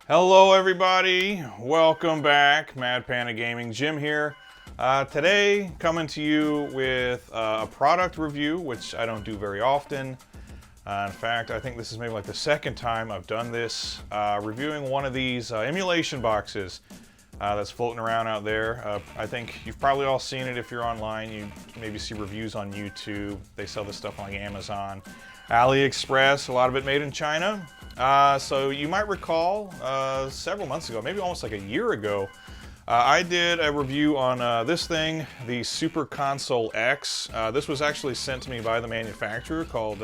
Hello everybody, welcome back. Mad Panda Gaming, Jim here. Today coming to you with a product review, which I don't do very often. In fact, I think this is maybe like the second time I've done this, reviewing one of these emulation boxes that's floating around out there. I think you've probably all seen it if you're online. You maybe see reviews on YouTube. They sell this stuff on like Amazon, AliExpress, a lot of it made in China. So you might recall several months ago, maybe almost like a year ago, I did a review on this thing, the Super Console X. This was actually sent to me by the manufacturer called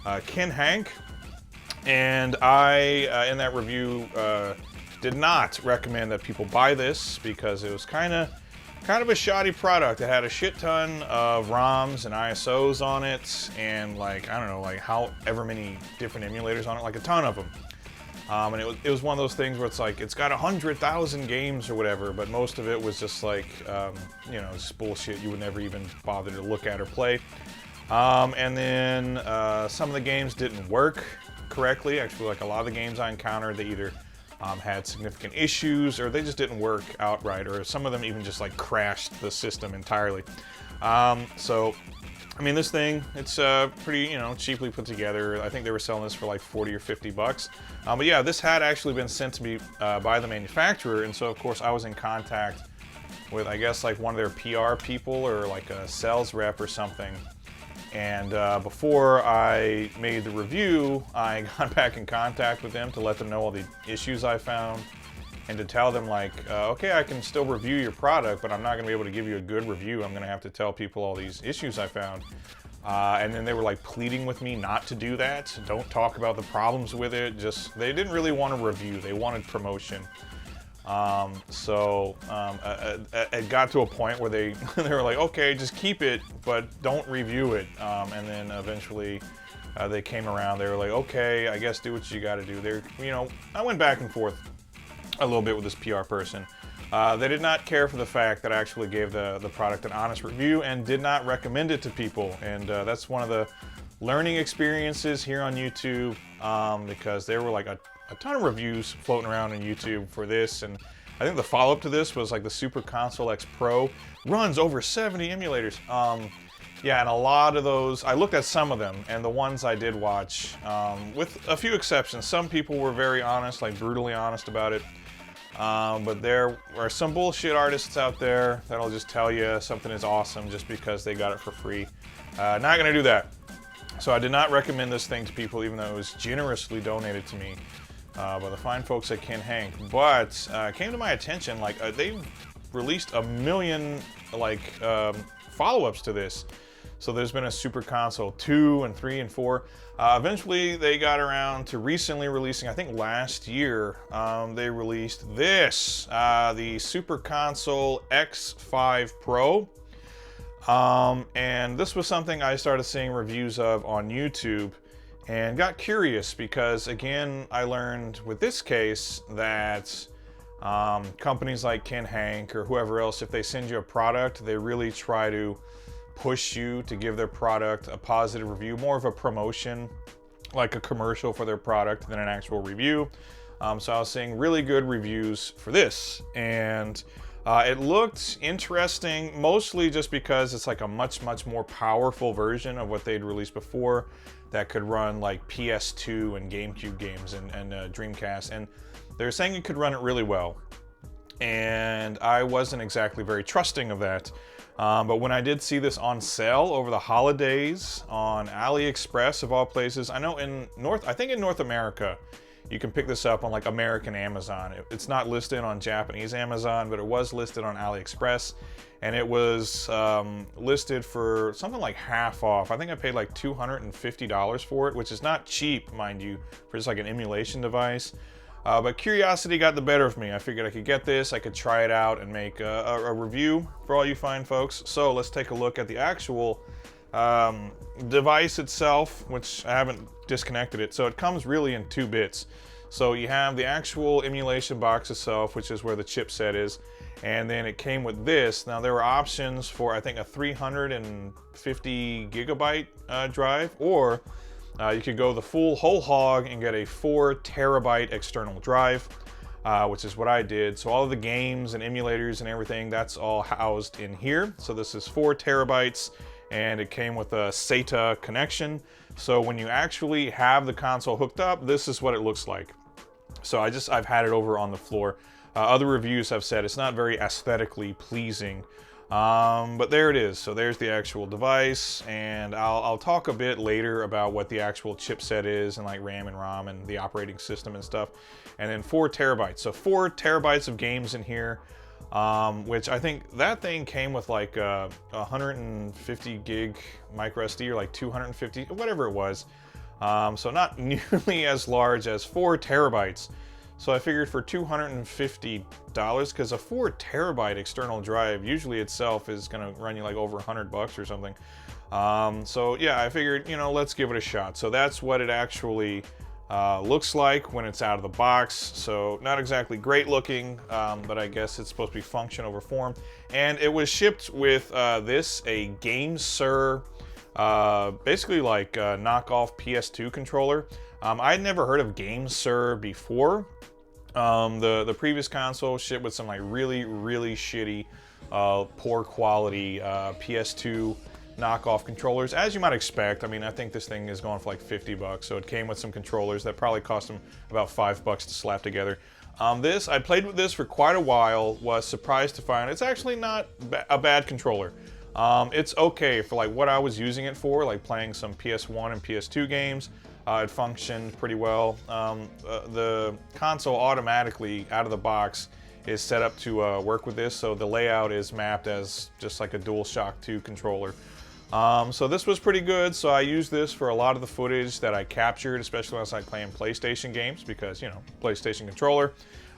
Kinhank, and I, in that review, did not recommend that people buy this because it was kind of a shoddy product. It had a shit ton of ROMs and ISOs on it, and like, I don't know, like however many different emulators on it, like a ton of them. And it was one of those things where it's like, it's got 100,000 games or whatever, but most of it was just like, you know, just bullshit you would never even bother to look at or play. And then some of the games didn't work correctly. Actually, like a lot of the games I encountered, they either had significant issues or they just didn't work outright, or some of them even just like crashed the system entirely. So, I mean, this thing, it's pretty, you know, cheaply put together. I think they were selling this for like 40 or 50 bucks. But yeah, this had actually been sent to me by the manufacturer, and so of course I was in contact with, I guess, like one of their PR people or like a sales rep or something. And before I made the review, I got back in contact with them to let them know all the issues I found and to tell them like, okay, I can still review your product, but I'm not going to be able to give you a good review. I'm going to have to tell people all these issues I found. And then they were like pleading with me not to do that. Don't talk about the problems with it. Just, they didn't really want a review. They wanted promotion. It got to a point where they were like, okay, just keep it, but don't review it. And then eventually they came around. They were like, okay, I guess do what you got to do. They're, you know, I went back and forth a little bit with this PR person. They did not care for the fact that I actually gave the product an honest review and did not recommend it to people. And that's one of the learning experiences here on YouTube, because there were like a ton of reviews floating around on YouTube for this, and I think the follow-up to this was like the Super Console X Pro runs over 70 emulators. Yeah, and a lot of those, I looked at some of them, and the ones I did watch, with a few exceptions, some people were very honest, like brutally honest about it, but there are some bullshit artists out there that'll just tell you something is awesome just because they got it for free. Not gonna do that. So I did not recommend this thing to people, even though it was generously donated to me by the fine folks at Kinhank. But it came to my attention, like they've released a million like follow-ups to this. So there's been a Super Console 2 and 3 and 4. Eventually they got around to recently releasing, I think last year, they released this, the Super Console X5 Pro. And this was something I started seeing reviews of on YouTube and got curious because, again, I learned with this case that companies like Kinhank or whoever else, if they send you a product, they really try to push you to give their product a positive review, more of a promotion, like a commercial for their product than an actual review. So I was seeing really good reviews for this, and it looked interesting, mostly just because it's like a much more powerful version of what they'd released before that could run like PS2 and GameCube games and Dreamcast, and they're saying it could run it really well. And I wasn't exactly very trusting of that. But when I did see this on sale over the holidays on AliExpress of all places, I know I think in North America, you can pick this up on like American Amazon. It's not listed on Japanese Amazon, but it was listed on AliExpress, and it was listed for something like half off. I think I paid like $250 for it, which is not cheap, mind you, for just like an emulation device. But curiosity got the better of me. I figured I could get this, I could try it out and make a review for all you fine folks. So let's take a look at the actual device itself, which I haven't disconnected it. So it comes really in two bits. So you have the actual emulation box itself, which is where the chipset is, and then it came with this. Now there were options for, I think, a 350 gigabyte drive, or you could go the full whole hog and get a 4 terabyte external drive. which is what I did. So all of the games and emulators and everything, that's all housed in here. So this is 4 terabytes, and it came with a SATA connection. So when you actually have the console hooked up, this is what it looks like. So I've had it over on the floor. Other reviews have said it's not very aesthetically pleasing, but there it is. So there's the actual device, and I'll talk a bit later about what the actual chipset is and like RAM and ROM and the operating system and stuff. And then 4 terabytes. So 4 terabytes of games in here, which I think that thing came with like a 150 gig micro SD or like 250, whatever it was. So not nearly as large as 4 terabytes. So I figured for $250, because a 4 terabyte external drive usually itself is gonna run you like over $100 or something. So yeah, I figured, you know, let's give it a shot. So that's what it actually looks like when it's out of the box. So not exactly great looking, but I guess it's supposed to be function over form. And it was shipped with a GameSir, basically like a knockoff PS2 controller. I'd never heard of GameSir before. The previous console shipped with some like really shitty, poor quality PS2 knockoff controllers, as you might expect. I mean, I think this thing is going for like $50, so it came with some controllers that probably cost them about $5 to slap together. I played with this for quite a while, was surprised to find it's actually not a bad controller. It's okay for like what I was using it for, like playing some PS1 and PS2 games. It functioned pretty well. The console automatically, out of the box, is set up to work with this, so the layout is mapped as just like a DualShock 2 controller. So this was pretty good, so I used this for a lot of the footage that I captured, especially when I was like playing PlayStation games, because, you know, PlayStation controller.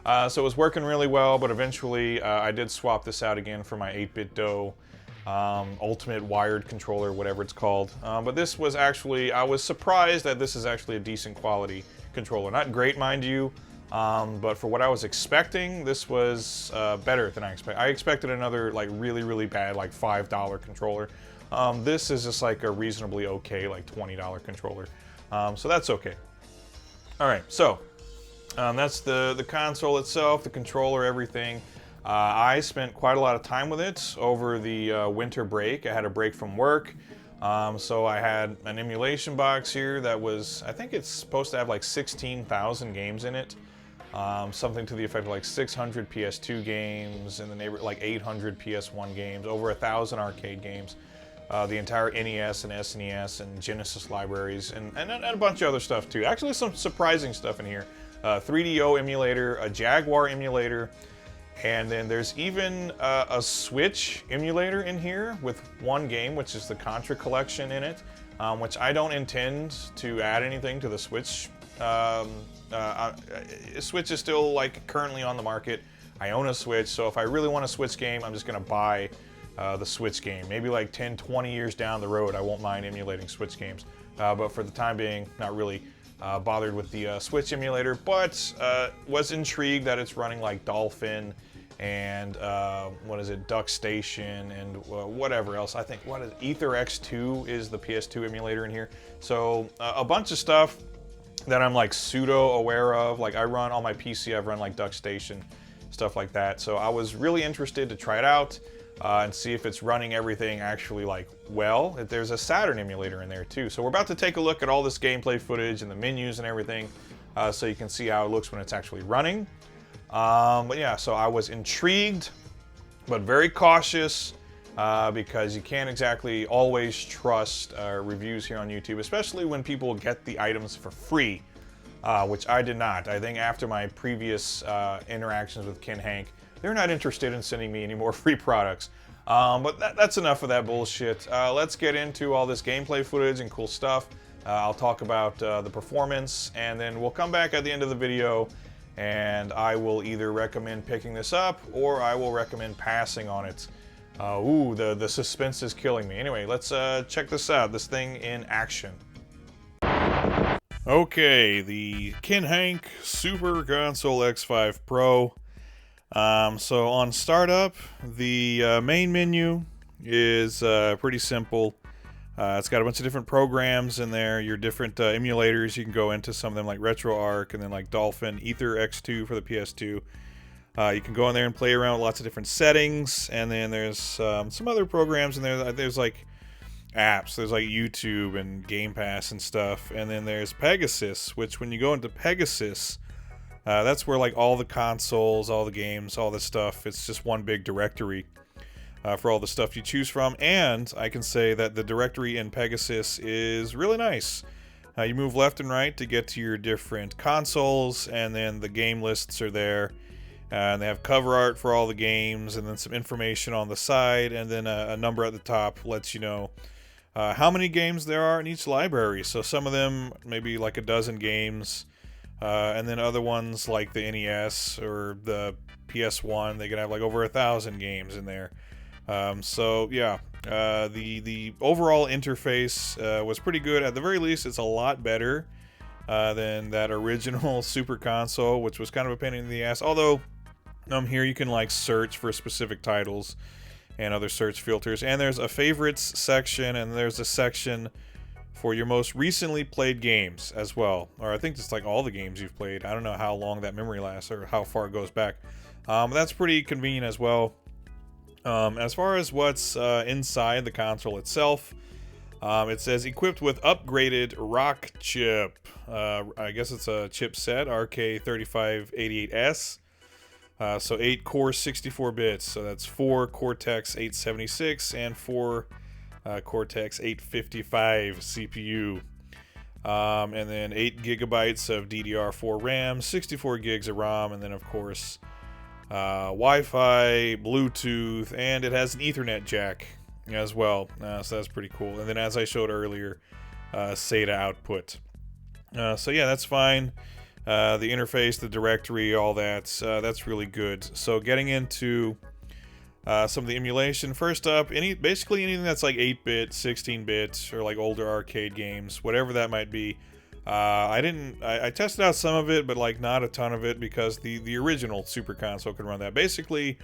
So it was working really well, but eventually I did swap this out again for my 8-bit DOE ultimate wired controller, whatever it's called. But this was actually, I was surprised that this is actually a decent quality controller. Not great, mind you, but for what I was expecting, this was better than I expected. I expected another like really bad like $5 controller. This is just like a reasonably okay like $20 controller. So that's okay. All right, so that's the console itself, the controller, everything. I spent quite a lot of time with it over the winter break. I had a break from work, so I had an emulation box here that was, I think it's supposed to have like 16,000 games in it. Something to the effect of like 600 PS2 games, in the neighborhood like 800 PS1 games, over 1,000 arcade games, the entire NES and SNES and Genesis libraries, and a bunch of other stuff too. Actually, some surprising stuff in here. 3DO emulator, a Jaguar emulator, and then there's even a Switch emulator in here with one game, which is the Contra collection in it, which I don't intend to add anything to the Switch. Switch is still like currently on the market. I own a Switch, so if I really want a Switch game, I'm just gonna buy the Switch game. Maybe like 10, 20 years down the road, I won't mind emulating Switch games. But for the time being, not really bothered with the Switch emulator, but was intrigued that it's running like Dolphin and what is it, Duck Station, and whatever else. I think, what is Ether X2 is the PS2 emulator in here. So a bunch of stuff that I'm like pseudo aware of. Like I run on my PC, I've run like Duck Station, stuff like that. So I was really interested to try it out and see if it's running everything actually like well. There's a Saturn emulator in there too. So we're about to take a look at all this gameplay footage and the menus and everything, so you can see how it looks when it's actually running. But yeah, so I was intrigued, but very cautious, because you can't exactly always trust reviews here on YouTube, especially when people get the items for free, which I did not. I think after my previous interactions with Kinhank, they're not interested in sending me any more free products. But that's enough of that bullshit. Let's get into all this gameplay footage and cool stuff. I'll talk about the performance, and then we'll come back at the end of the video, and I will either recommend picking this up or I will recommend passing on it. Ooh, the suspense is killing me. Anyway, let's check this out, this thing in action. Okay, the Kinhank Super Console X5 Pro. So on startup, the main menu is pretty simple. It's got a bunch of different programs in there, your different emulators. You can go into some of them like RetroArch and then like Dolphin, Ether X2 for the PS2. You can go in there and play around with lots of different settings, and then there's some other programs in there. There's like apps, there's like YouTube and Game Pass and stuff, and then there's Pegasus, which when you go into Pegasus, that's where like all the consoles, all the games, all this stuff, it's just one big directory for all the stuff you choose from. And I can say that the directory in Pegasus is really nice. You move left and right to get to your different consoles, and then the game lists are there. And they have cover art for all the games, and then some information on the side, and then a number at the top lets you know how many games there are in each library. So some of them, maybe like a dozen games, and then other ones like the NES or the PS1, they can have like over 1,000 games in there. So yeah, the overall interface was pretty good. At the very least, it's a lot better than that original Super Console, which was kind of a pain in the ass. Although here you can like search for specific titles and other search filters, and there's a favorites section, and there's a section for your most recently played games as well, or I think it's like all the games you've played. I don't know how long that memory lasts or how far it goes back. That's pretty convenient as well. As far as what's inside the console itself, it says equipped with upgraded rock chip. I guess it's a chipset, RK3588S. So 8 core 64 bits. So that's 4 Cortex 876 and 4 Cortex 855 CPU. And then 8 gigabytes of DDR4 RAM, 64 gigs of ROM, and then of course Wi-Fi, Bluetooth, and it has an Ethernet jack as well, so that's pretty cool. And then, as I showed earlier, SATA output. So yeah, that's fine. The interface, the directory, all that's really good. So getting into some of the emulation. First up, basically anything that's like 8-bit, 16-bit, or like older arcade games, whatever that might be. I tested out some of it, but like not a ton of it, because the original Super Console could run that. Basically,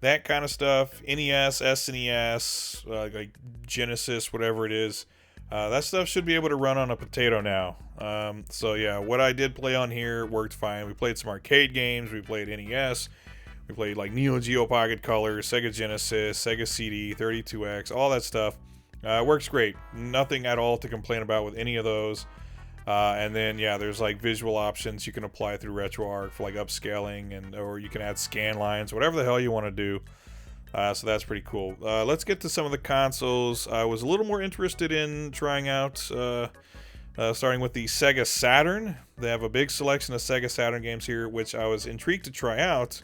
that kind of stuff, NES, SNES, like Genesis, whatever it is, that stuff should be able to run on a potato now. So yeah, what I did play on here worked fine. We played some arcade games, we played NES, we played like Neo Geo Pocket Color, Sega Genesis, Sega CD, 32X, all that stuff. Works great. Nothing at all to complain about with any of those. And then yeah, there's like visual options you can apply through RetroArch for like upscaling, or you can add scan lines, whatever the hell you want to do. So that's pretty cool. Let's get to some of the consoles. I was a little more interested in trying out, starting with the Sega Saturn. They have a big selection of Sega Saturn games here, which I was intrigued to try out,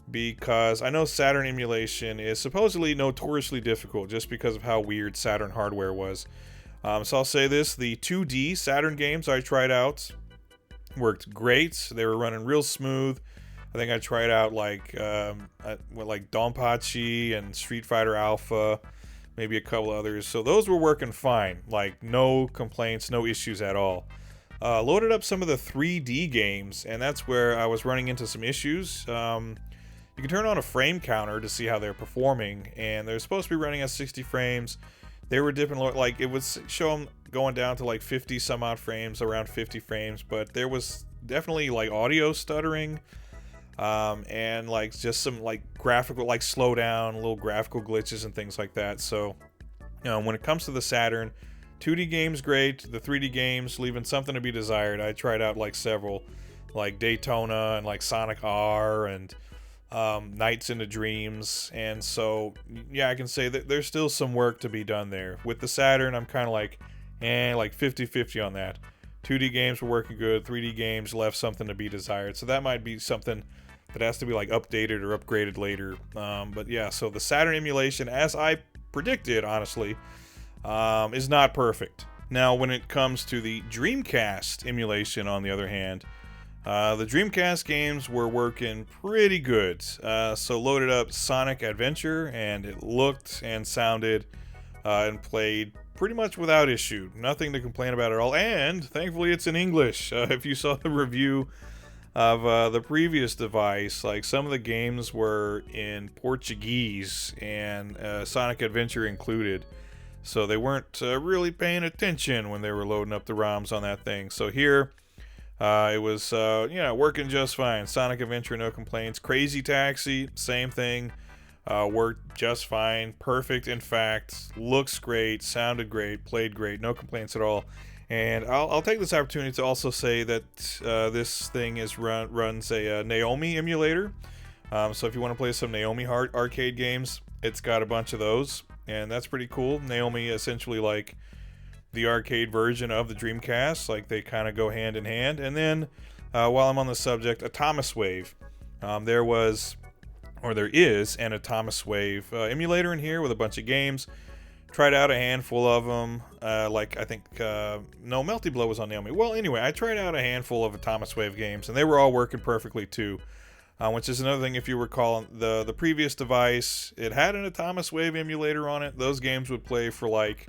because I know Saturn emulation is supposedly notoriously difficult just because of how weird Saturn hardware was. So I'll say this, the 2D Saturn games I tried out worked great. They were running real smooth. I think I tried out like Donpachi and Street Fighter Alpha, maybe a couple others. So those were working fine, like no complaints, no issues at all. Loaded up some of the 3D games, and that's where I was running into some issues. You can turn on a frame counter to see how they're performing, and they're supposed to be running at 60 frames. They were dipping, like it would show them going down to like 50 some odd frames, around 50 frames, but there was definitely like audio stuttering, and like just some like graphical, like slowdown, little graphical glitches and things like that. So, you know, when it comes to the Saturn, 2D games great, the 3D games leaving something to be desired. I tried out like several, like Daytona and like Sonic R and Nights into Dreams, and so yeah, I can say that there's still some work to be done there. With the Saturn, I'm kind of like 50-50 on that. 2D games were working good, 3D games left something to be desired, so that might be something that has to be like updated or upgraded later. But yeah, so the Saturn emulation, as I predicted, honestly, is not perfect. Now, when it comes to the Dreamcast emulation, on the other hand, the Dreamcast games were working pretty good. So loaded up Sonic Adventure, and it looked and sounded and played pretty much without issue. Nothing to complain about at all. And thankfully it's in English. If you saw the review of the previous device, like some of the games were in Portuguese, and Sonic Adventure included. So they weren't really paying attention when they were loading up the ROMs on that thing. So here, it was, working just fine. Sonic Adventure, no complaints. Crazy Taxi, same thing. Worked just fine. Perfect, in fact. Looks great. Sounded great. Played great. No complaints at all. And I'll take this opportunity to also say that this thing runs a Naomi emulator. So if you want to play some Naomi arcade games, it's got a bunch of those. And that's pretty cool. Naomi, essentially like the arcade version of the Dreamcast. Like, they kind of go hand in hand. And then, while I'm on the subject, Atomiswave. There is an Atomiswave emulator in here with a bunch of games. Tried out a handful of them. Melty Blow was on Naomi. Well, anyway, I tried out a handful of Atomiswave games, and they were all working perfectly too. Which is another thing, if you recall, the previous device, it had an Atomiswave emulator on it. Those games would play for like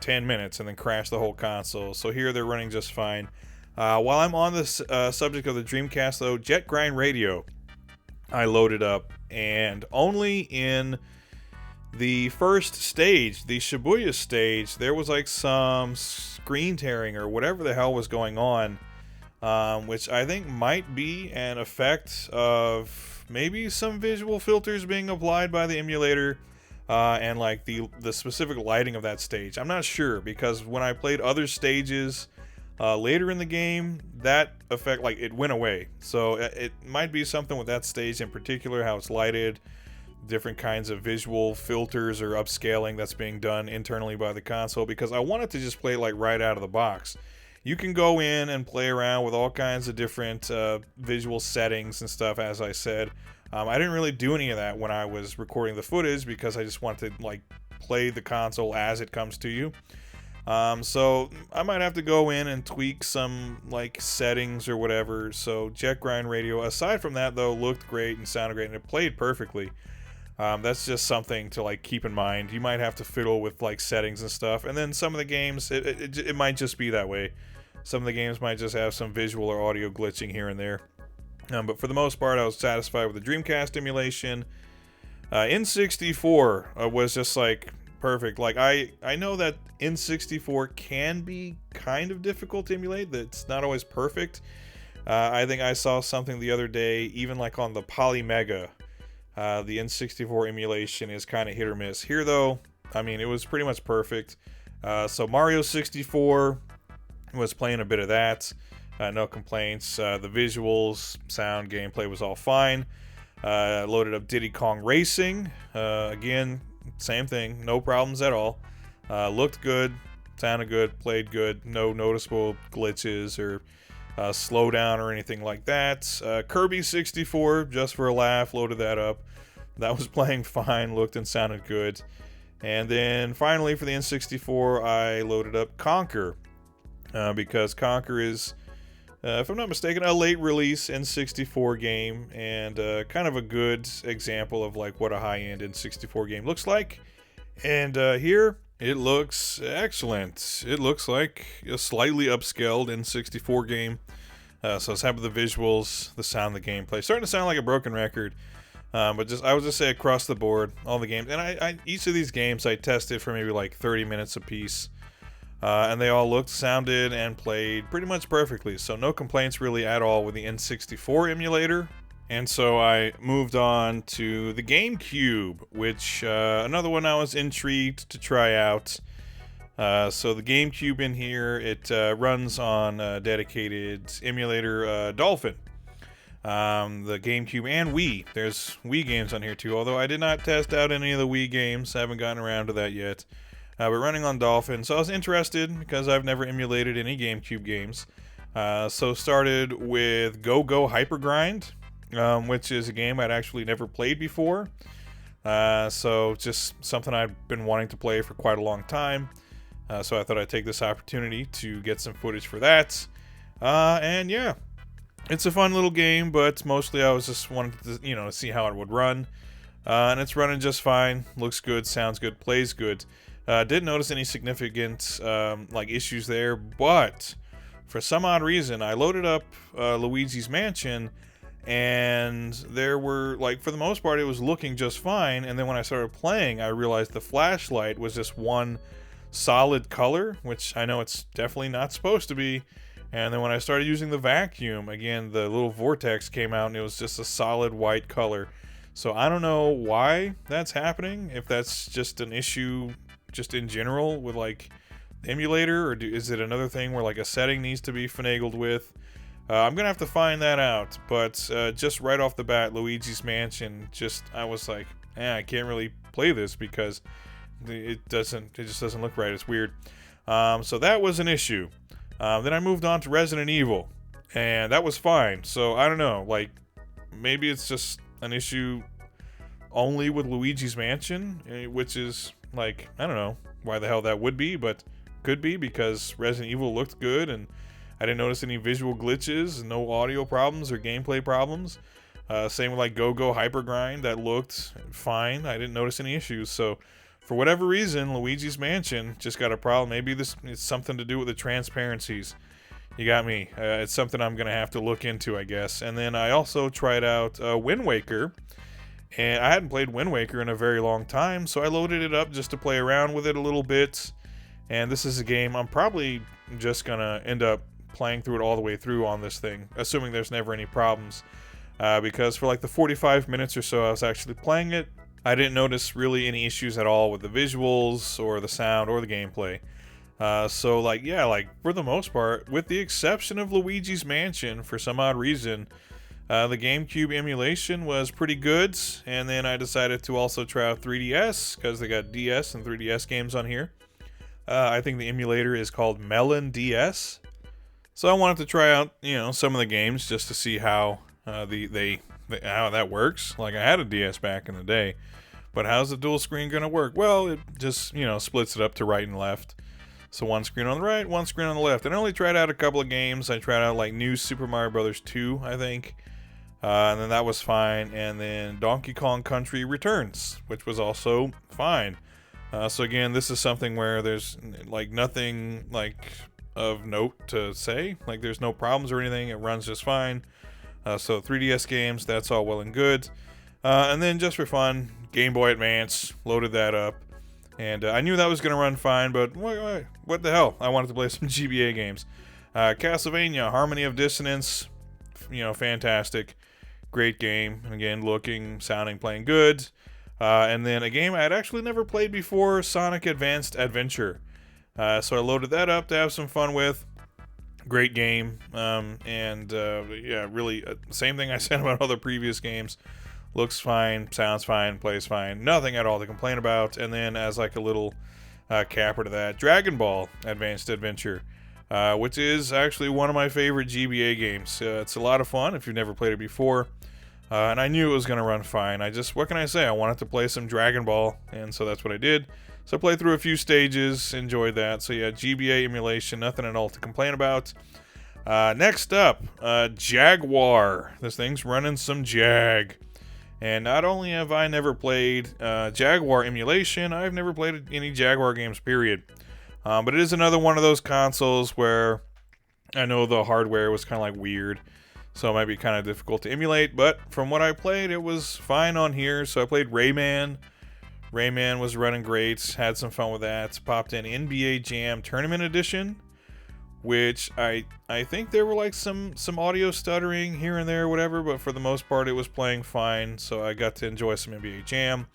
10 minutes and then crash the whole console. So here they're running just fine. While I'm on this subject of the Dreamcast, though, Jet Grind Radio, I loaded up, and only in the first stage, the Shibuya stage, there was like some screen tearing or whatever the hell was going on. Which I think might be an effect of maybe some visual filters being applied by the emulator, and like the specific lighting of that stage. I'm not sure, because when I played other stages later in the game, that effect, like, it went away. So it might be something with that stage in particular, how it's lighted, different kinds of visual filters or upscaling that's being done internally by the console, because I wanted to just play like right out of the box. You can go in and play around with all kinds of different visual settings and stuff, as I said. I didn't really do any of that when I was recording the footage, because I just wanted to like play the console as it comes to you. So I might have to go in and tweak some like settings or whatever. So Jet Grind Radio, aside from that though, looked great and sounded great, and it played perfectly. That's just something to like keep in mind. You might have to fiddle with like settings and stuff, and then some of the games it might just be that way. Some of the games might just have some visual or audio glitching here and there. But for the most part, I was satisfied with the Dreamcast emulation. N64 was just like perfect. Like I know that N64 can be kind of difficult to emulate. That's not always perfect. I think I saw something the other day, even like on the Polymega. The N64 emulation is kind of hit or miss. Here though, I mean, it was pretty much perfect. So Mario 64 was playing a bit of that. No complaints. The visuals, sound, gameplay was all fine. Loaded up Diddy Kong Racing. Again, same thing. No problems at all. Looked good, sounded good, played good. No noticeable glitches or slowdown or anything like that. Kirby 64, just for a laugh, loaded that up. That was playing fine, looked and sounded good. And then finally for the N64, I loaded up Conker. Because Conker is, if I'm not mistaken, a late release N64 game, and kind of a good example of like what a high-end N64 game looks like. And here, it looks excellent. It looks like a slightly upscaled N64 game. So I was happy with the visuals, the sound, the gameplay. Starting to sound like a broken record. But I would just say across the board, all the games. And each of these games I tested for maybe like 30 minutes apiece. And they all looked, sounded, and played pretty much perfectly. So no complaints really at all with the N64 emulator. And so I moved on to the GameCube, which another one I was intrigued to try out. So the GameCube in here, it runs on a dedicated emulator, Dolphin. The GameCube and Wii. There's Wii games on here too, although I did not test out any of the Wii games. I haven't gotten around to that yet. But running on Dolphin, so I was interested because I've never emulated any GameCube games. So started with Go Go Hyper Grind, which is a game I'd actually never played before. So just something I've been wanting to play for quite a long time. So I thought I'd take this opportunity to get some footage for that. And yeah, it's a fun little game, but mostly I was just wanting to, see how it would run. And it's running just fine. Looks good, sounds good, plays good. Didn't notice any significant issues there, but for some odd reason, I loaded up Luigi's Mansion, and there were, for the most part, it was looking just fine. And then when I started playing, I realized the flashlight was just one solid color, which I know it's definitely not supposed to be. And then when I started using the vacuum, again, the little vortex came out and it was just a solid white color. So I don't know why that's happening, if that's just an issue just in general with like the emulator, or is it another thing where like a setting needs to be finagled with? I'm going to have to find that out, but just right off the bat, Luigi's Mansion, I was like, I can't really play this because it just doesn't look right. It's weird. So that was an issue. Then I moved on to Resident Evil, and that was fine. So I don't know, like maybe it's just an issue only with Luigi's Mansion, which is like, I don't know why the hell that would be, but could be because Resident Evil looked good and I didn't notice any visual glitches, no audio problems or gameplay problems. Same with like Go-Go Hyper Grind, that looked fine. I didn't notice any issues. So for whatever reason, Luigi's Mansion just got a problem. Maybe it's something to do with the transparencies. You got me. It's something I'm going to have to look into, I guess. And then I also tried out Wind Waker. And I hadn't played Wind Waker in a very long time, so I loaded it up just to play around with it a little bit. And this is a game I'm probably just going to end up playing through it all the way through on this thing, assuming there's never any problems. Because for like the 45 minutes or so I was actually playing it, I didn't notice really any issues at all with the visuals or the sound or the gameplay. So like, yeah, like for the most part, with the exception of Luigi's Mansion, for some odd reason, the GameCube emulation was pretty good. And then I decided to also try out 3DS because they got DS and 3DS games on here. I think the emulator is called Melon DS. So I wanted to try out, some of the games just to see how how that works. Like I had a DS back in the day, but how's the dual screen gonna work? Well, it just splits it up to right and left. So one screen on the right, one screen on the left. And I only tried out a couple of games. I tried out like New Super Mario Bros. 2, I think, and then that was fine. And then Donkey Kong Country Returns, which was also fine. So again, this is something where there's like nothing like of note to say. Like there's no problems or anything. It runs just fine. So 3DS games, that's all well and good. And then just for fun, Game Boy Advance, loaded that up. And I knew that was going to run fine, but what the hell? I wanted to play some GBA games. Castlevania, Harmony of Dissonance, fantastic. Great game. Again, looking, sounding, playing good. And then a game I had actually never played before, Sonic Advanced Adventure. So I loaded that up to have some fun with. Great game. Yeah, really, same thing I said about other previous games. Looks fine, sounds fine, plays fine. Nothing at all to complain about. And then as like a little capper to that, Dragon Ball Advanced Adventure, which is actually one of my favorite GBA games. It's a lot of fun if you've never played it before. And I knew it was going to run fine. What can I say? I wanted to play some Dragon Ball, and so that's what I did. So I played through a few stages, enjoyed that. So yeah, GBA emulation, nothing at all to complain about. Next up, Jaguar. This thing's running some Jag. And not only have I never played Jaguar emulation, I've never played any Jaguar games, period. But it is another one of those consoles where I know the hardware was kind of like weird, so it might be kind of difficult to emulate. But from what I played, it was fine on here. So I played Rayman. Rayman was running great, had some fun with that. Popped in NBA Jam Tournament Edition, which I think there were like some audio stuttering here and there, whatever, but for the most part it was playing fine, so I got to enjoy some NBA Jam.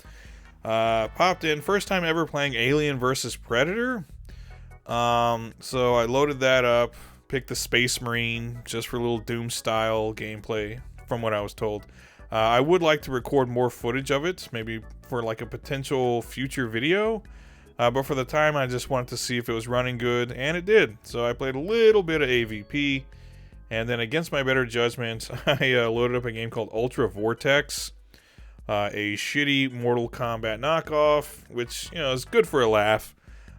Popped in, first time ever playing Alien vs. Predator. So I loaded that up, picked the Space Marine just for a little Doom style gameplay, from what I was told. I would like to record more footage of it, maybe for like a potential future video. But for the time, I just wanted to see if it was running good, and it did. So I played a little bit of AVP, and then against my better judgment, I loaded up a game called Ultra Vortex, a shitty Mortal Kombat knockoff, which, is good for a laugh.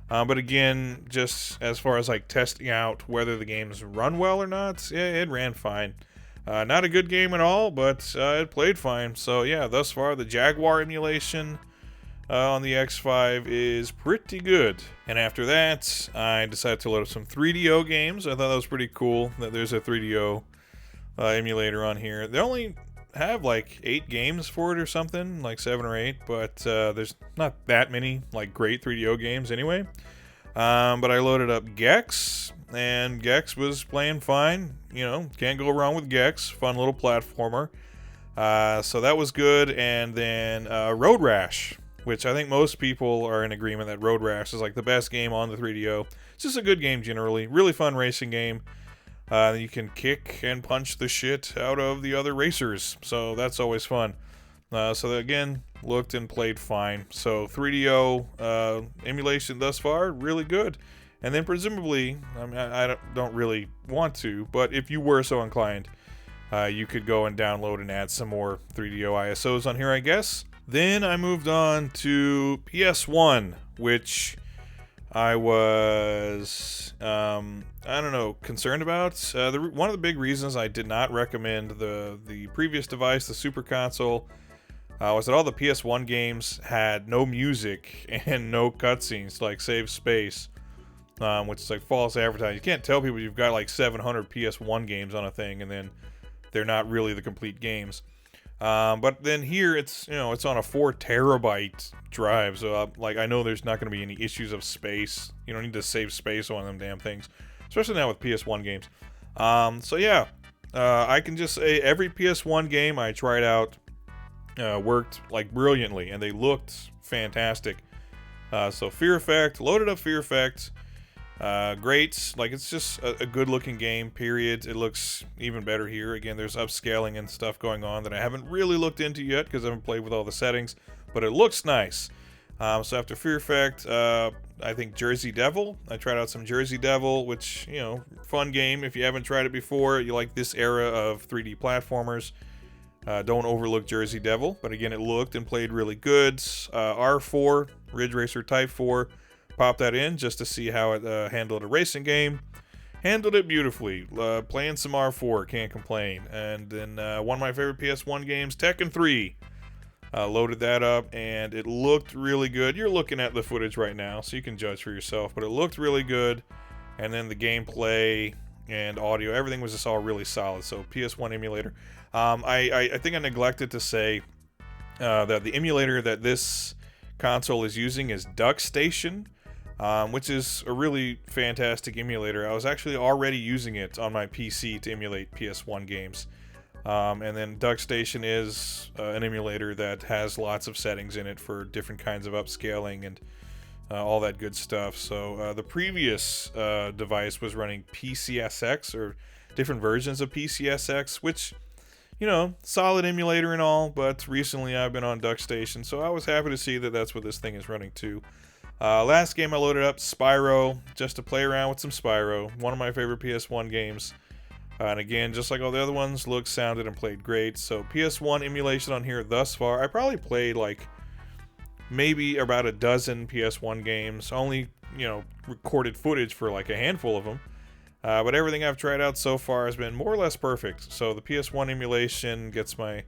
But again, just as far as like testing out whether the games run well or not, it ran fine. Not a good game at all, but it played fine. So yeah, thus far, the Jaguar emulation on the X5 is pretty good. And after that, I decided to load up some 3DO games. I thought that was pretty cool that there's a 3DO emulator on here. They only have like 8 games for it or something, like 7 or 8, but there's not that many like great 3DO games anyway. But I loaded up Gex, and Gex was playing fine. You know, can't go wrong with Gex. Fun little platformer. So that was good. And then Road Rash, which I think most people are in agreement that Road Rash is like the best game on the 3DO. It's just a good game generally. Really fun racing game. You can kick and punch the shit out of the other racers. So that's always fun. So again, looked and played fine. So 3DO emulation thus far, really good. And then presumably, I mean, I don't really want to, but if you were so inclined, you could go and download and add some more 3DO ISOs on here, I guess. Then I moved on to PS1, which I was, I don't know, concerned about. One of the big reasons I did not recommend the previous device, the Super Console, was that all the PS1 games had no music and no cutscenes, like save space, which is like false advertising. You can't tell people you've got like 700 PS1 games on a thing, and then they're not really the complete games. But then here it's, you know, it's on a 4 terabyte drive, so like I know there's not going to be any issues of space. You don't need to save space on them damn things, especially now with PS1 games. So yeah, I can just say every PS1 game I tried out worked like brilliantly, and they looked fantastic. So Fear Effect, loaded up Fear Effect. Great, like it's just a good looking game, period. It looks even better here. Again, there's upscaling and stuff going on that I haven't really looked into yet because I haven't played with all the settings, but it looks nice. So after Fear Effect, I think Jersey Devil. I tried out some Jersey Devil, which, you know, fun game. If you haven't tried it before, you like this era of 3D platformers, don't overlook Jersey Devil. But again, it looked and played really good. R4, Ridge Racer Type 4. Pop that in just to see how it handled a racing game. Handled it beautifully. Playing some R4, can't complain. And then one of my favorite PS1 games, Tekken 3. Loaded that up, and it looked really good. You're looking at the footage right now, so you can judge for yourself. But it looked really good. And then the gameplay and audio, everything was just all really solid. So PS1 emulator. I think I neglected to say that the emulator that this console is using is DuckStation. Which is a really fantastic emulator. I was actually already using it on my PC to emulate PS1 games. And then DuckStation is an emulator that has lots of settings in it for different kinds of upscaling and all that good stuff. So the previous device was running PCSX, or different versions of PCSX, which, you know, solid emulator and all, but recently I've been on DuckStation, so I was happy to see that that's what this thing is running too. Last game I loaded up, Spyro, just to play around with some Spyro. One of my favorite PS1 games. And again, just like all the other ones, looked, sounded, and played great. So PS1 emulation on here thus far. I probably played like maybe about a dozen PS1 games. Only, you know, recorded footage for like a handful of them. But everything I've tried out so far has been more or less perfect. So the PS1 emulation gets my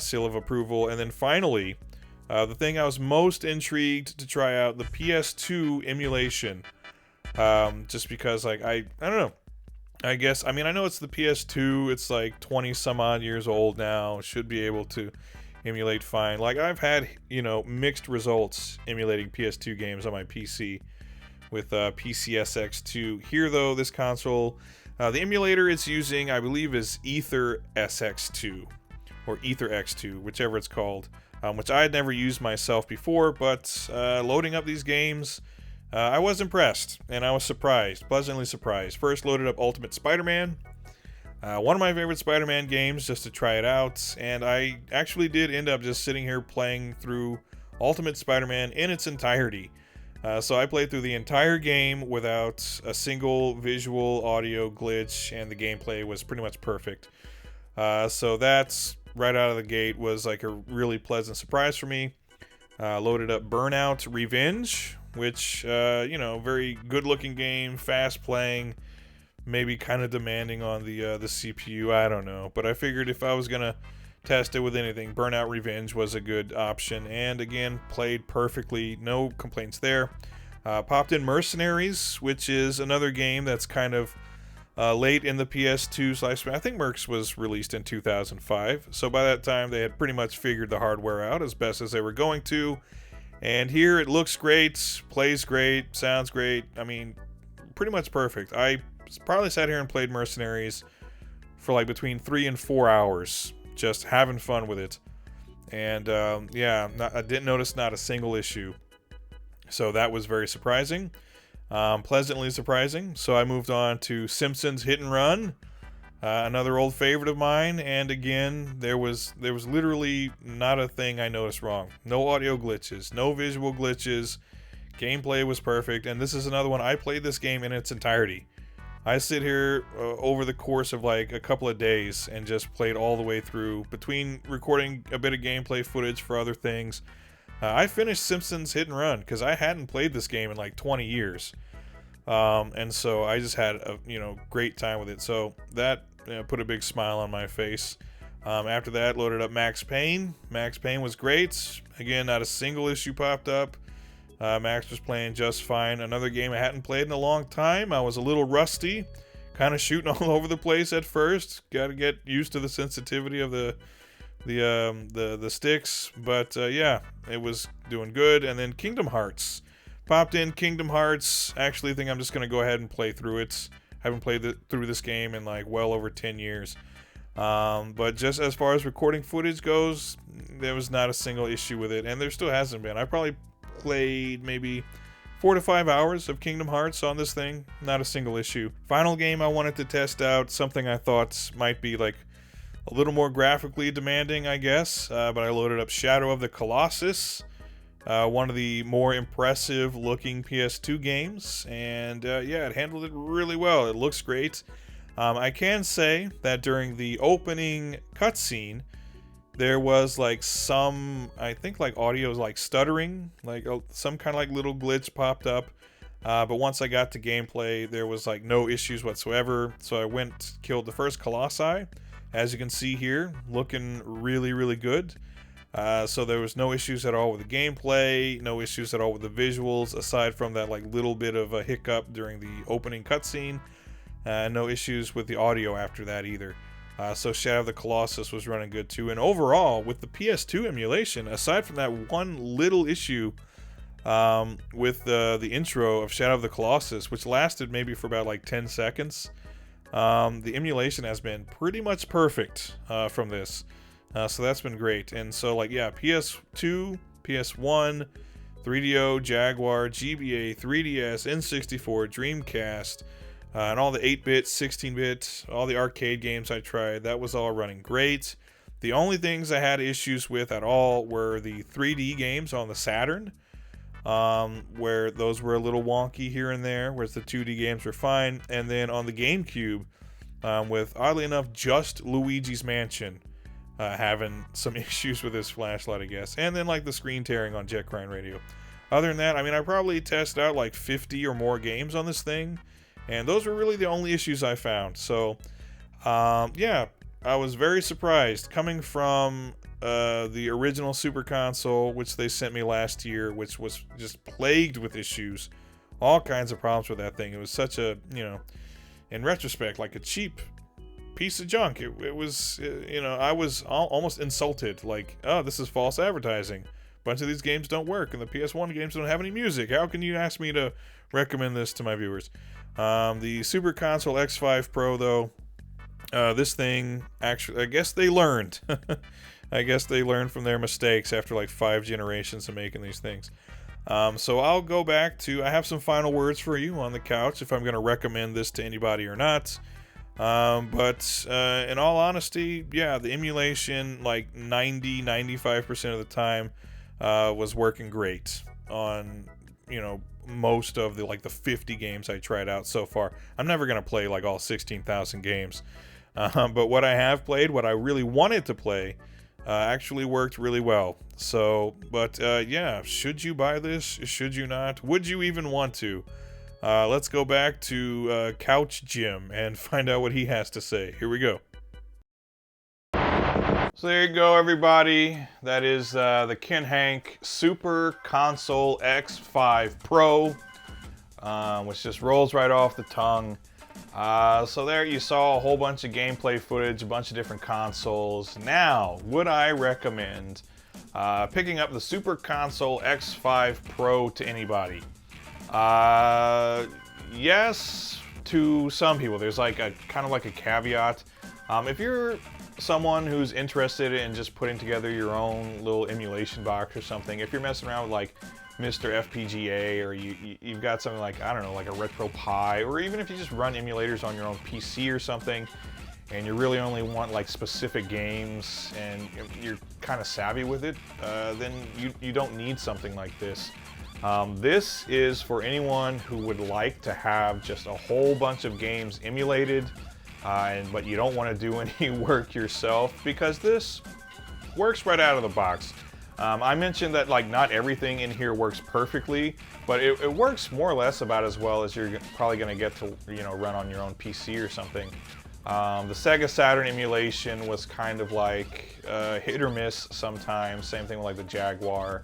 seal of approval. And then finally, the thing I was most intrigued to try out, the PS2 emulation. Just because, like, I don't know. I guess, I mean, I know it's the PS2. It's like 20 some odd years old now. Should be able to emulate fine. Like, I've had, you know, mixed results emulating PS2 games on my PC with PCSX2. Here, though, this console, the emulator it's using, I believe, is Ether SX2 or Ether X2, whichever it's called. Which I had never used myself before, but loading up these games, I was impressed, and I was surprised, pleasantly surprised. First loaded up Ultimate Spider-Man, one of my favorite Spider-Man games, just to try it out, and I actually did end up just sitting here playing through Ultimate Spider-Man in its entirety. So I played through the entire game without a single visual audio glitch, and the gameplay was pretty much perfect. So that's right out of the gate was like a really pleasant surprise for me. Loaded up Burnout Revenge, which, you know, very good looking game, fast playing, maybe kind of demanding on the CPU, I don't know. But I figured if I was going to test it with anything, Burnout Revenge was a good option. And again, played perfectly, no complaints there. Popped in Mercenaries, which is another game that's kind of late in the PS2's lifespan. I think Mercs was released in 2005, so by that time they had pretty much figured the hardware out as best as they were going to, And here it looks great, plays great, sounds great. I mean, pretty much perfect. I probably sat here and played Mercenaries for like between 3 and 4 hours, just having fun with it. And yeah, I didn't notice not a single issue. So that was very surprising, pleasantly surprising. So I moved on to Simpsons Hit and Run, another old favorite of mine. And again, there was literally not a thing I noticed wrong. No audio glitches, no visual glitches. Gameplay was perfect. And this is another one. I played this game in its entirety. I sit here over the course of like a couple of days and just played all the way through, between recording a bit of gameplay footage for other things. I finished Simpsons Hit and Run because I hadn't played this game in like 20 years. And so I just had a great time with it. So that put a big smile on my face. After that, loaded up Max Payne. Max Payne was great. Again, not a single issue popped up. Max was playing just fine. Another game I hadn't played in a long time. I was a little rusty, kind of shooting all over the place at first. Got to get used to the sensitivity of the sticks, but yeah, it was doing good. And then Kingdom Hearts popped in. Kingdom Hearts, actually think I'm just gonna go ahead and play through it. Haven't played through this game in like well over 10 years. But just as far as recording footage goes, there was not a single issue with it, and there still hasn't been. I probably played maybe 4 to 5 hours of Kingdom Hearts on this thing, not a single issue. Final game I wanted to test out, something I thought might be like a little more graphically demanding, I guess, but I loaded up Shadow of the Colossus, one of the more impressive looking PS2 games, and yeah, it handled it really well. It looks great. I can say that during the opening cutscene, there was like some, I think like audio was like stuttering, like some kind of like little glitch popped up. But once I got to gameplay, there was like no issues whatsoever. So I went, killed the first Colossi. As you can see here, looking really, really good. So there was no issues at all with the gameplay, no issues at all with the visuals, aside from that like little bit of a hiccup during the opening cutscene. No issues with the audio after that either. So Shadow of the Colossus was running good too. And overall, with the PS2 emulation, aside from that one little issue with the intro of Shadow of the Colossus, which lasted maybe for about like 10 seconds, the emulation has been pretty much perfect from this. So that's been great. And so like, yeah, PS2, PS1, 3DO, Jaguar, GBA, 3DS, N64, Dreamcast, and all the 8-bit, 16-bit, all the arcade games I tried, that was all running great. The only things I had issues with at all were the 3D games on the Saturn, where those were a little wonky here and there, whereas the 2D games were fine. And then on the GameCube, with, oddly enough, just Luigi's Mansion having some issues with his flashlight, I guess. And then like the screen tearing on Jet Crying Radio. Other than that, I mean, I probably tested out like 50 or more games on this thing, and those were really the only issues I found. So, yeah, I was very surprised coming from the original Super Console, which they sent me last year, which was just plagued with issues, all kinds of problems with that thing. It was such a, in retrospect, like a cheap piece of junk. It was, I was almost insulted, like, oh, this is false advertising. A bunch of these games don't work, and the PS1 games don't have any music. How can you ask me to recommend this to my viewers? The Super Console X5 Pro, though, this thing, actually, I guess they learned. I guess they learned from their mistakes after like 5 generations of making these things. So I'll go back to, I have some final words for you on the couch if I'm going to recommend this to anybody or not. But in all honesty, yeah, the emulation, like 90-95% of the time, was working great on, most of the 50 games I tried out so far. I'm never going to play like all 16,000 games. But what I have played, what I really wanted to play, actually worked really well. So, but yeah, should you buy this? Should you not? Would you even want to? Let's go back to Couch Jim and find out what he has to say. Here we go. So there you go, everybody. That is the Kinhank Super Console X5 Pro, which just rolls right off the tongue. So there you saw a whole bunch of gameplay footage, a bunch of different consoles. Now, would I recommend Picking up the Super Console X5 Pro to anybody? Yes, to some people. There's like a kind of like a caveat. If you're someone who's interested in just putting together your own little emulation box or something, if you're messing around with like Mr. FPGA, or you've got something like, I don't know, like a RetroPie, or even if you just run emulators on your own PC or something, and you really only want like specific games and you're kind of savvy with it, then you don't need something like this. This is for anyone who would like to have just a whole bunch of games emulated, but you don't want to do any work yourself, because this works right out of the box. I mentioned that like not everything in here works perfectly, but it works more or less about as well as you're probably going to get to, you know, run on your own PC or something. The Sega Saturn emulation was kind of like hit or miss sometimes. Same thing with like the Jaguar,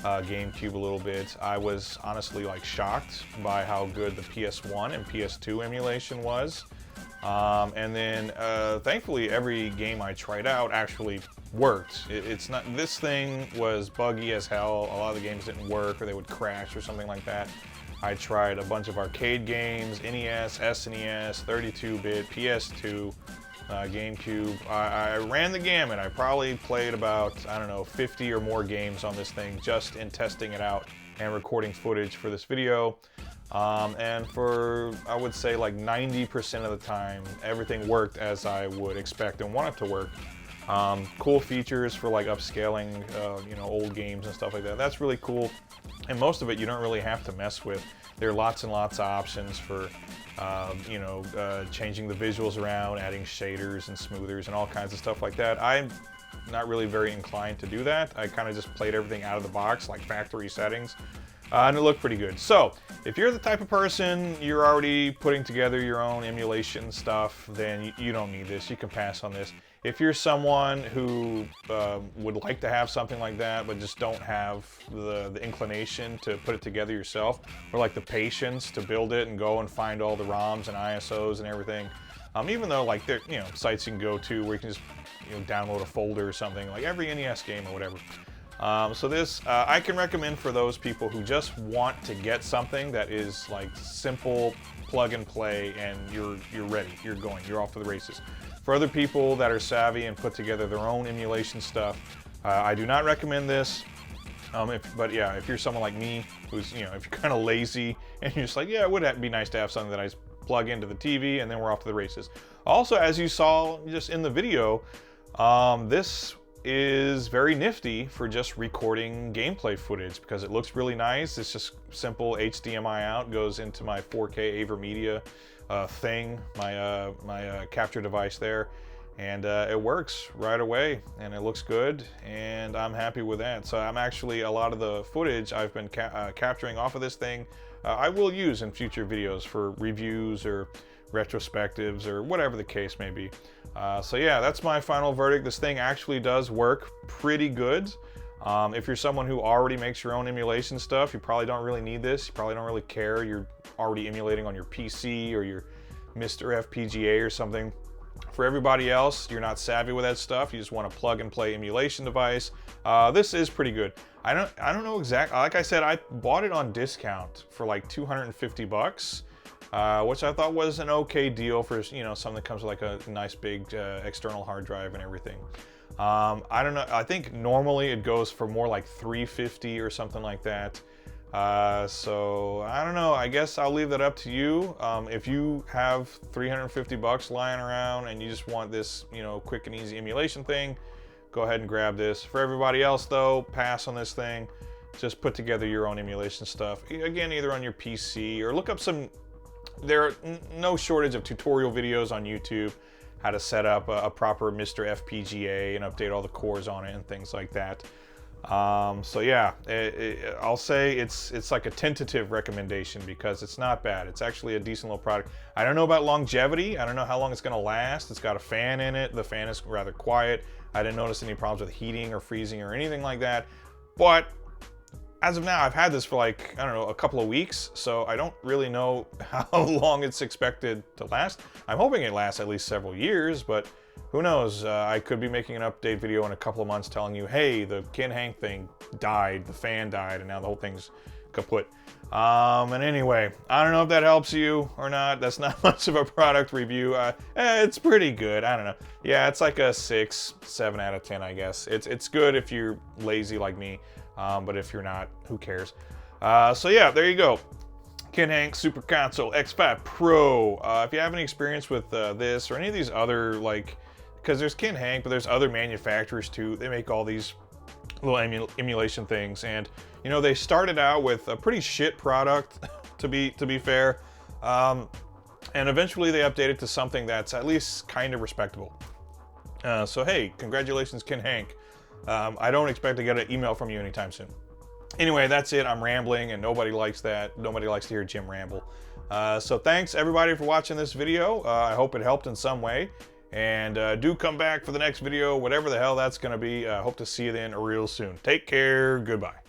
GameCube a little bit. I was honestly like shocked by how good the PS1 and PS2 emulation was. And then thankfully every game I tried out actually worked. It's not, this thing was buggy as hell. A lot of the games didn't work, or they would crash or something like that. I tried a bunch of arcade games, NES, SNES, 32-bit, PS2, GameCube. I ran the gamut. I probably played about, I don't know, 50 or more games on this thing just in testing it out and recording footage for this video. And for, I would say, like 90% of the time, everything worked as I would expect and want it to work. Cool features for like upscaling, you know, old games and stuff like that. That's really cool. And most of it you don't really have to mess with. There are lots and lots of options for, you know, changing the visuals around, adding shaders and smoothers and all kinds of stuff like that. I'm not really very inclined to do that. I kind of just played everything out of the box, like factory settings. And it looked pretty good. So, if you're the type of person, you're already putting together your own emulation stuff, then you don't need this. You can pass on this. If you're someone who would like to have something like that, but just don't have the inclination to put it together yourself, or like the patience to build it and go and find all the ROMs and ISOs and everything, even though like there, you know, sites you can go to where you can just, you know, download a folder or something, like every NES game or whatever. So this, I can recommend for those people who just want to get something that is like simple plug and play, and you're ready, you're going, you're off to the races. For other people that are savvy and put together their own emulation stuff, I do not recommend this. But yeah, if you're someone like me, who's, you know, if you're kind of lazy and you're just like, yeah, it would be nice to have something that I just plug into the TV and then we're off to the races. Also, as you saw just in the video, this is very nifty for just recording gameplay footage because it looks really nice. It's just simple HDMI out, goes into my 4K AverMedia thing, my capture device there, and it works right away and it looks good, and I'm happy with that. So I'm actually, a lot of the footage I've been capturing off of this thing, I will use in future videos for reviews or retrospectives or whatever the case may be. So yeah, that's my final verdict. This thing actually does work pretty good. If you're someone who already makes your own emulation stuff, you probably don't really need this. You probably don't really care. You're already emulating on your PC or your Mr. FPGA or something. For everybody else, you're not savvy with that stuff. You just want a plug and play emulation device. This is pretty good. I don't know exactly. Like I said, I bought it on discount for like 250 bucks. Which I thought was an okay deal for, you know, something that comes with like a nice big external hard drive and everything. I don't know, I think normally it goes for more like $350 or something like that. So I don't know, I guess I'll leave that up to you. If you have 350 bucks lying around and you just want this, you know, quick and easy emulation thing, go ahead and grab this. For everybody else though, pass on this thing. Just put together your own emulation stuff. Again, either on your PC or look up some. There are no shortage of tutorial videos on YouTube, how to set up a proper Mr. FPGA and update all the cores on it and things like that. So yeah, I'll say it's like a tentative recommendation because it's not bad. It's actually a decent little product. I don't know about longevity. I don't know how long it's going to last. It's got a fan in it. The fan is rather quiet. I didn't notice any problems with heating or freezing or anything like that. But as of now, I've had this for like, I don't know, a couple of weeks, so I don't really know how long it's expected to last. I'm hoping it lasts at least several years, but who knows? I could be making an update video in a couple of months telling you, hey, the Kinhank thing died, the fan died, and now the whole thing's kaput. And anyway, I don't know if that helps you or not. That's not much of a product review. It's pretty good. I don't know. Yeah, it's like a 6, 7 out of 10, I guess. It's good if you're lazy like me, but if you're not, who cares? So yeah, there you go. Kinhank Super Console X5 Pro. If you have any experience with this or any of these other, like, because there's Kinhank, but there's other manufacturers too. They make all these little emulation things, and you know, they started out with a pretty shit product, to be fair, and eventually they updated to something that's at least kind of respectable. So hey, congratulations, Kinhank. I don't expect to get an email from you anytime soon. Anyway, that's it. I'm rambling, and nobody likes that. Nobody likes to hear Jim ramble. So thanks everybody for watching this video. I hope it helped in some way. And do come back for the next video, whatever the hell that's going to be. Hope to see you then real soon. Take care. Goodbye.